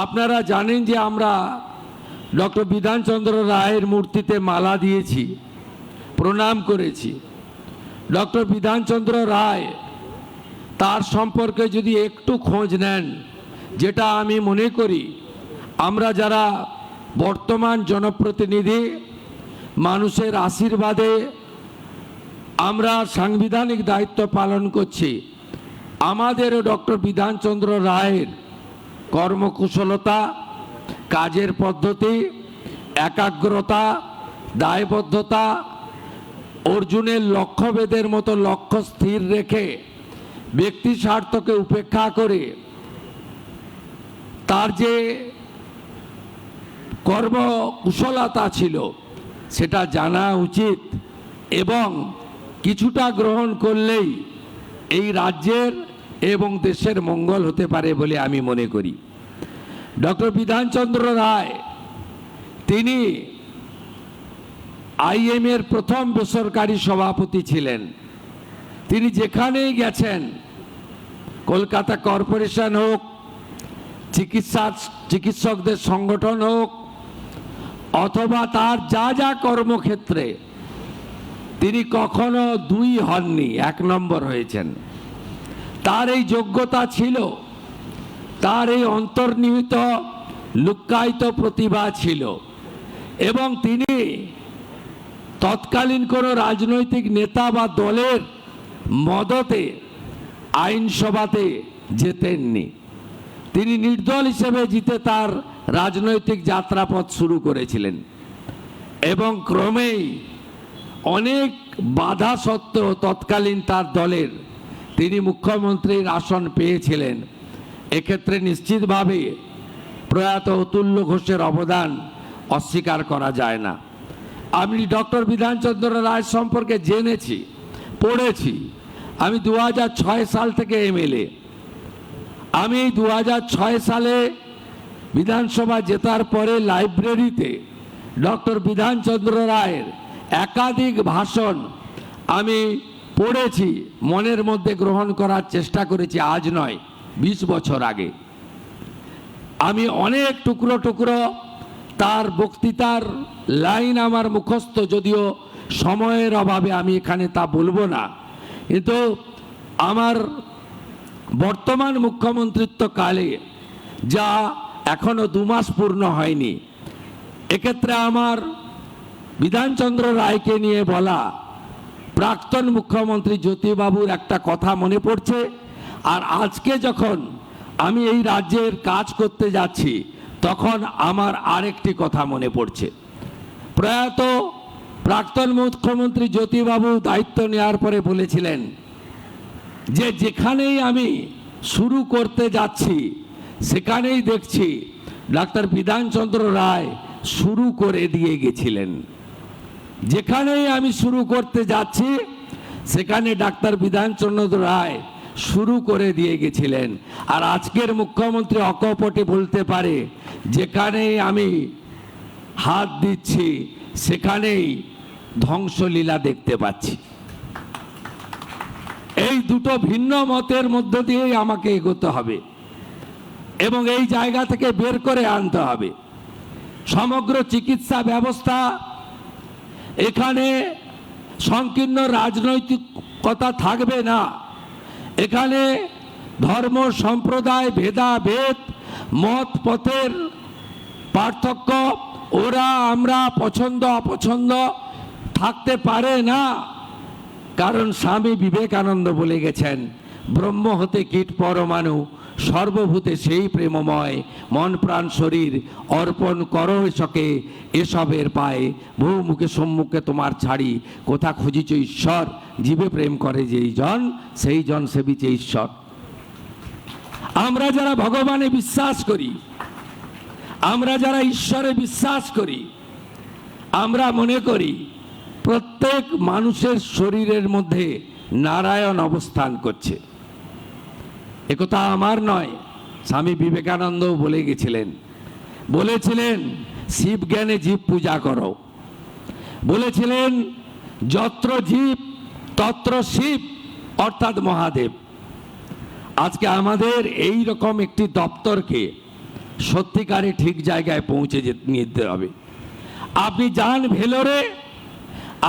আপনারা জানেন যে আমরা ডক্টর বিধানচন্দ্র রায়ের মূর্তিতে মালা দিয়েছি, প্রণাম করেছি। ডক্টর বিধানচন্দ্র রায় তার সম্পর্কে যদি একটু খোঁজ নেন, যেটা আমি মনে করি আমরা যারা বর্তমান জনপ্রতিনিধি, মানুষের আশীর্বাদে আমরা সাংবিধানিক দায়িত্ব পালন করছি, আমাদেরও ডক্টর বিধানচন্দ্র রায়ের কর্মকুশলতা, কাজের পদ্ধতি, একাগ্রতা, দায়বদ্ধতা, অর্জুনের লক্ষ্যভেদের মতো লক্ষ্য স্থির রেখে ব্যক্তি স্বার্থকে উপেক্ষা করে তার যে কর্মকুশলতা ছিল সেটা জানা উচিত, এবং কিছুটা গ্রহণ করলেই এই রাজ্যের এবং দেশের মঙ্গল হতে পারে বলে আমি মনে করি। ডক্টর বিধানচন্দ্র রায় তিনি আইএম এর প্রথম বেসরকারি সভাপতি ছিলেন। তিনি যেখানেই গেছেন, কলকাতা কর্পোরেশন হোক, চিকিৎসকদের সংগঠন হোক, অথবা তার যা যা কর্মক্ষেত্রে, তিনি কখনো দুই হননি, এক নম্বর হয়েছেন। তার এই যোগ্যতা ছিল, তার এই অন্তর্নিহিত লুক্কায়িত প্রতিভা ছিল, এবং তিনি তৎকালীন কোনো রাজনৈতিক নেতা বা দলের মদতে আইনসভাতে যেতেননি। তিনি নির্দল হিসেবে জিতে তার রাজনৈতিক যাত্রাপথ শুরু করেছিলেন, এবং ক্রমেই অনেক বাধা সত্ত্বেও তৎকালীন তার দলের তিনি মুখ্যমন্ত্রীর আসন পেয়েছিলেন। এক্ষেত্রে নিশ্চিতভাবে প্রয়াত অতুল্য ঘোষের অবদান অস্বীকার করা যায় না। আমি ডক্টর বিধানচন্দ্র রায় সম্পর্কে জেনেছি, পড়েছি। আমি 2006 সাল থেকে এমএলএ। আমি 2006 সালে বিধানসভা জেতার পরে লাইব্রেরিতে ডক্টর বিধানচন্দ্র রায়ের একাধিক ভাষণ আমি পড়েছি, মনের মধ্যে গ্রহণ করার চেষ্টা করেছি। আজ নয়, 20 বছর আগে। আমি অনেক টুকরো টুকরো তার বক্তৃতার লাইন আমার মুখস্থ, যদিও সময়ের অভাবে আমি এখানে তা বলবো না। কিন্তু আমার বর্তমান মুখ্যমন্ত্রিত্ব কালে, যা এখনো 2 মাস পূর্ণ হয়নি, এক্ষেত্রে আমার বিধানচন্দ্র রায়কে নিয়ে বলা প্রাক্তন মুখ্যমন্ত্রী জ্যোতিবাবুর একটা কথা মনে পড়ছে। আর আজকে যখন আমি এই রাজ্যের কাজ করতে যাচ্ছি, তখন আমার আরেকটি কথা মনে পড়ছে। প্রয়াত প্রাক্তন মুখ্যমন্ত্রী জ্যোতিবাবু দায়িত্ব নেওয়ার পরে বলেছিলেন যে যেখানেই আমি শুরু করতে যাচ্ছি সেখানেই দেখছি ডাক্তার বিধানচন্দ্র রায় শুরু করে দিয়ে গেছিলেন। যেখানেই আমি শুরু করতে যাচ্ছি সেখানে ডাক্তার বিধানচন্দ্র রায় শুরু করে দিয়ে গেছিলেন। আর আজকের মুখ্যমন্ত্রী অকপটে বলতে পারে যেখানেই আমি হাত দিচ্ছি সেখানেই ধ্বংসলীলা দেখতে পাচ্ছি। এই দুটো ভিন্ন মতের মধ্য দিয়েই আমাকে এগোতে হবে এবং এই জায়গা থেকে বের করে আনতে হবে। সমগ্র চিকিৎসা ব্যবস্থা, এখানে সংকীর্ণ রাজনৈতিকতা থাকবে না। এখানে ধর্ম সম্প্রদায় ভেদাভেদ, মত পথের পার্থক্য, ওরা আমরা পছন্দ অপছন্দ থাকতে পারে না। কারণ স্বামী বিবেকানন্দ বলে গেছেন, ব্রহ্ম হতে কীট পরমাণু, সর্বভূতে সেই প্রেমময়, মন প্রাণ শরীর অর্পণ করো এসকে, এসবের পায়ে বহু মুখে সম্মুখে তোমার ছাড়ি, কোথা খুঁজিছ ঈশ্বর, জীবে প্রেম করে যেই জন, সেই জন সেবিছে ঈশ্বর। আমরা যারা ভগবানে বিশ্বাস করি, আমরা যারা ঈশ্বরে বিশ্বাস করি, আমরা মনে করি প্রত্যেক মানুষের শরীরের মধ্যে নারায়ণ অবস্থান করছে। একথা আমার নয়, স্বামী বিবেকানন্দ বলে গেছিলেন, বলেছিলেন শিব জ্ঞানে জীব পূজা করো, বলেছিলেন যত্র জীব তত্র শিব, অর্থাৎ মহাদেব। আজকে আমাদের এই রকম একটি দপ্তরকে সত্যিকারে ঠিক জায়গায় পৌঁছে নিতে হবে। আপনি যান ভেলোরে,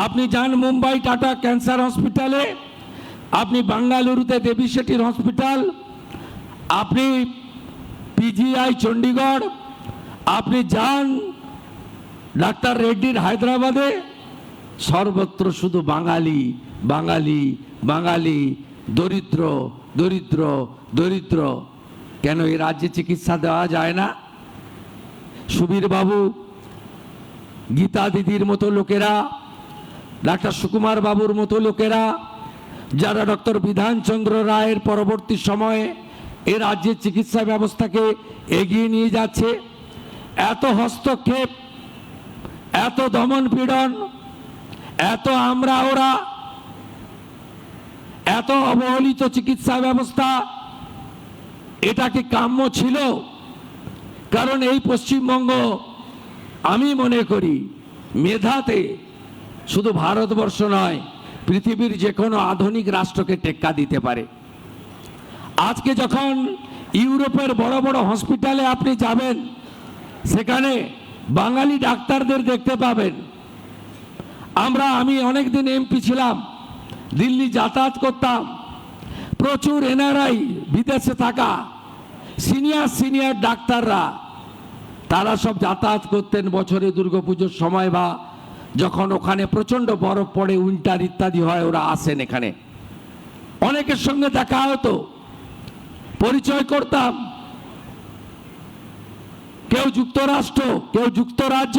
আপনি যান মুম্বাই টাটা ক্যান্সার হসপিটালে, আপনি বেঙ্গালুরুতে দেবী শেঠির হসপিটাল, আপনি পিজিআই চণ্ডীগড়, আপনি যান ডাক্তার রেড্ডির হায়দ্রাবাদে, সর্বত্র শুধু বাঙালি বাঙালি বাঙালি, দরিদ্র দরিদ্র দরিদ্র। কেন এই রাজ্যে চিকিৎসা দেওয়া যায় না? সুবীর বাবু, গীতা দিদির মতো লোকেরা, ডাক্তার সুকুমার বাবুর মতো লোকেরা, যারা ডক্টর বিধানচন্দ্র রায়ের পরবর্তী সময়ে এ রাজ্যের চিকিৎসা ব্যবস্থাকে এগিয়ে নিয়ে যাচ্ছে, এত হস্তক্ষেপ, এত দমন পীড়ন, এত আমরা ওরা, এত অবহেলিত চিকিৎসা ব্যবস্থা, এটা কি কাম্য ছিল? কারণ এই পশ্চিমবঙ্গ আমি মনে করি মেধাতে শুধু ভারতবর্ষ নয়, পৃথিবীর যে কোনো আধুনিক রাষ্ট্রকে টেক্কা দিতে পারে। আজকে যখন ইউরোপের বড় বড় হসপিটালে আপনি যাবেন, সেখানে বাঙালি ডাক্তারদের দেখতে পাবেন। আমি অনেকদিন এমপি ছিলাম, দিল্লি যাতায়াত করতাম, প্রচুর এনআরআই বিদেশে থাকা সিনিয়র ডাক্তাররা, তারা সব যাতায়াত করতেন বছরে দুর্গাপুজোর সময় বা যখন ওখানে প্রচন্ড বরফ পড়ে, উইন্টার ইত্যাদি হয়, ওরা আসেন এখানে। অনেকের সঙ্গে দেখা হতো, পরিচয় করতাম। কেউ যুক্তরাষ্ট্র, কেউ যুক্তরাজ্য,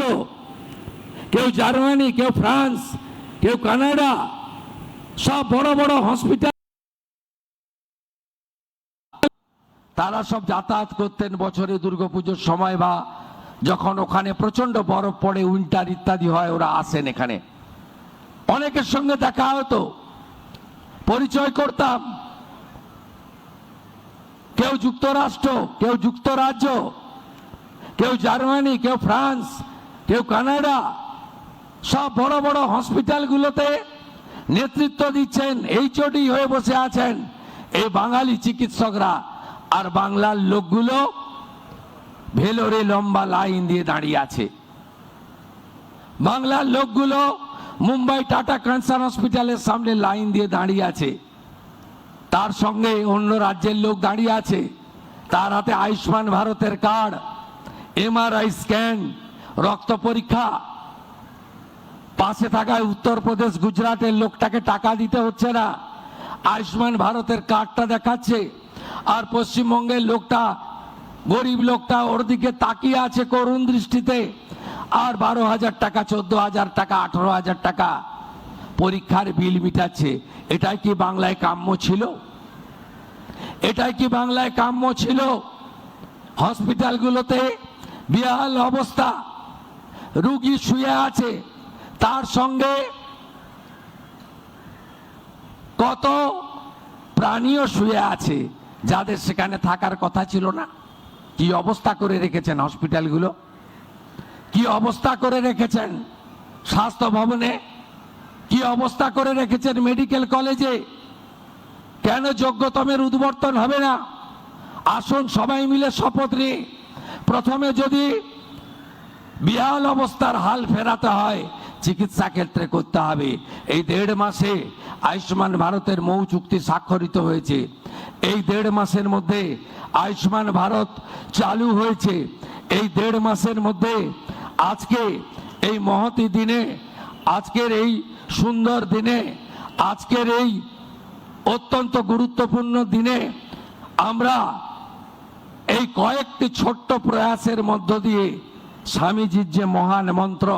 কেউ জার্মানি, কেউ ফ্রান্স, কেউ কানাডা, সব বড় বড় হসপিটাল তারা সব যাতায়াত করতেন বছরে দুর্গাপুজোর সময় বা যখন ওখানে প্রচন্ড বরফ পড়ে, উইন্টার ইত্যাদি হয়, ওরা আসেন এখানে। অনেকের সঙ্গে দেখা হতো, পরিচয় করতাম। কেউ যুক্তরাষ্ট্র, কেউ যুক্তরাজ্য, কেউ জার্মানি, কেউ ফ্রান্স, কেউ কানাডা, সব বড় বড় হসপিটালগুলোতে নেতৃত্ব দিচ্ছেন, এইচওডি হয়ে বসে আছেন এই বাঙালি চিকিৎসকরা। আর বাংলার লোকগুলো ভেলোরে লম্বা লাইন দিয়ে দাঁড়িয়ে আছে। বাংলার লোকগুলো মুম্বাই টাটা ক্যান্সার হসপিটালের সামনে লাইন দিয়ে দাঁড়িয়ে আছে। তার সঙ্গে অন্য রাজ্যের লোক দাঁড়িয়ে আছে, তার হাতে আয়ুষ্মান ভারতের কার্ড, এমআরআই স্ক্যান, রক্ত পরীক্ষা। পাশে থাকায় উত্তরপ্রদেশ গুজরাটের লোকটাকে টাকা দিতে হচ্ছে না, আয়ুষ্মান ভারতের কার্ডটা দেখাচ্ছে। আর পশ্চিমবঙ্গের লোকটা, গরিব লোকটা, ওর দিকে তাকিয়ে আছে করুণ দৃষ্টিতে। আর 12,000 টাকা, 14,000 টাকা, 18,000 টাকা পরীক্ষার বিল মিটাচ্ছে। এটাই কি বাংলায় কাম্য ছিল? এটাই কি বাংলায় কাম্য ছিল? হসপিটালগুলোতে বিহাল অবস্থা, রুগী শুয়ে আছে, তার সঙ্গে কত প্রাণীও শুয়ে আছে যাদের সেখানে থাকার কথা ছিল না। কি অবস্থা করে রেখেছেন হসপিটালগুলো, কি অবস্থা করে রেখেছেন স্বাস্থ্য ভবনে, কি অবস্থা করে রেখেছেন মেডিকেল কলেজে। কেন যোগ্যতমের উদ্বর্তন হবে না? আসুন সবাই মিলে শপথ নিয়ে, প্রথমে যদি বিহাল অবস্থার হাল ফেরাতে হয় চিকিৎসা ক্ষেত্রে করতে হবে। এই 1.5 মাসে আয়ুষ্মান ভারতের মৌ চুক্তি স্বাক্ষরিত হয়েছে। এই 1.5 মাসের মধ্যে আয়ুষ্মান ভারত চালু হয়েছে। এই 1.5 মাসের মধ্যে আজকে এই মহতি দিনে, আজকের এই সুন্দর দিনে, আজকের এই অত্যন্ত গুরুত্বপূর্ণ দিনে আমরা এই কয়েকটি ছোট্ট প্রয়াসের মধ্য দিয়ে স্বামীজির যে মহান মন্ত্র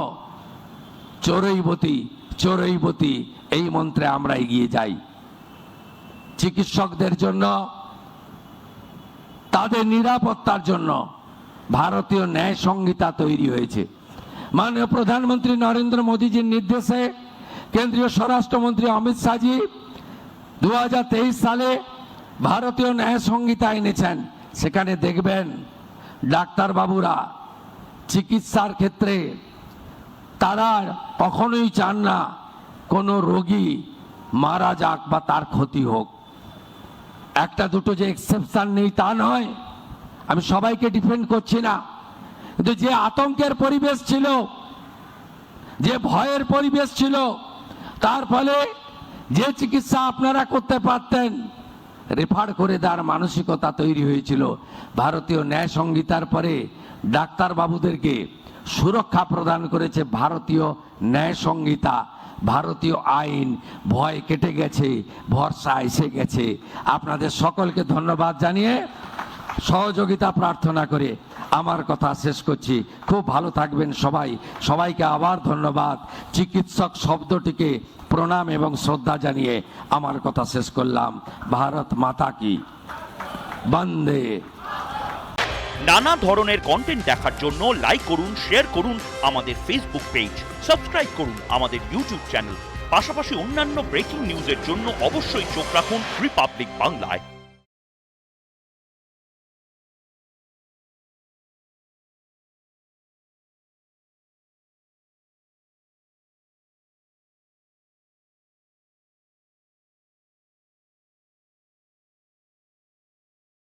চরৈবতী চরৈবতী, এই মন্ত্রে আমরা এগিয়ে যাই। চিকিৎসকদের জন্য, তাদের নিরাপত্তার জন্য ভারতীয় ন্যায় সংহিতা তৈরি হয়েছে। মাননীয় প্রধানমন্ত্রী নরেন্দ্র মোদীজির নির্দেশে কেন্দ্রীয় স্বরাষ্ট্রমন্ত্রী অমিত শাহজি 2023 সালে ভারতীয় ন্যায় সংহিতা এনেছেন। সেখানে দেখবেন ডাক্তার বাবুরা চিকিৎসার ক্ষেত্রে তারা কখনোই চান না কোনো রোগী মারা যাক বা তার ক্ষতি হোক। একটা দুটো যে এক্সেপশন নেই তা নয়, আমি সবাইকে ডিফেন্ড করছি না, কিন্তু যে আতঙ্কের পরিবেশ ছিল, যে ভয়ের পরিবেশ ছিল, তার ফলে যে চিকিৎসা আপনারা করতে পারতেন রেফার করে দেওয়ার মানসিকতা তৈরি হয়েছিল। ভারতীয় ন্যায় সংহিতার পরে ডাক্তারবাবুদেরকে সুরক্ষা প্রদান করেছে ভারতীয় ন্যায় সংহিতা, ভারতীয় আইন। ভয় কেটে গেছে, ভরসা এসে গেছে। আপনাদের সকলকে ধন্যবাদ জানিয়ে সহযোগিতা প্রার্থনা করে আমার কথা শেষ করছি। খুব ভালো থাকবেন সবাই। সবাইকে আবার ধন্যবাদ। চিকিৎসক শব্দটিকে প্রণাম এবং শ্রদ্ধা জানিয়ে আমার কথা শেষ করলাম। ভারত মাতা কি বন্দে। নানা ধরনের কন্টেন্ট দেখার জন্য লাইক করুন, শেয়ার করুন আমাদের ফেসবুক পেজ, সাবস্ক্রাইব করুন আমাদের ইউটিউব চ্যানেল। পাশাপাশি অন্যান্য ব্রেকিং নিউজের জন্য অবশ্যই চোখ রাখুন রিপাবলিক বাংলায়।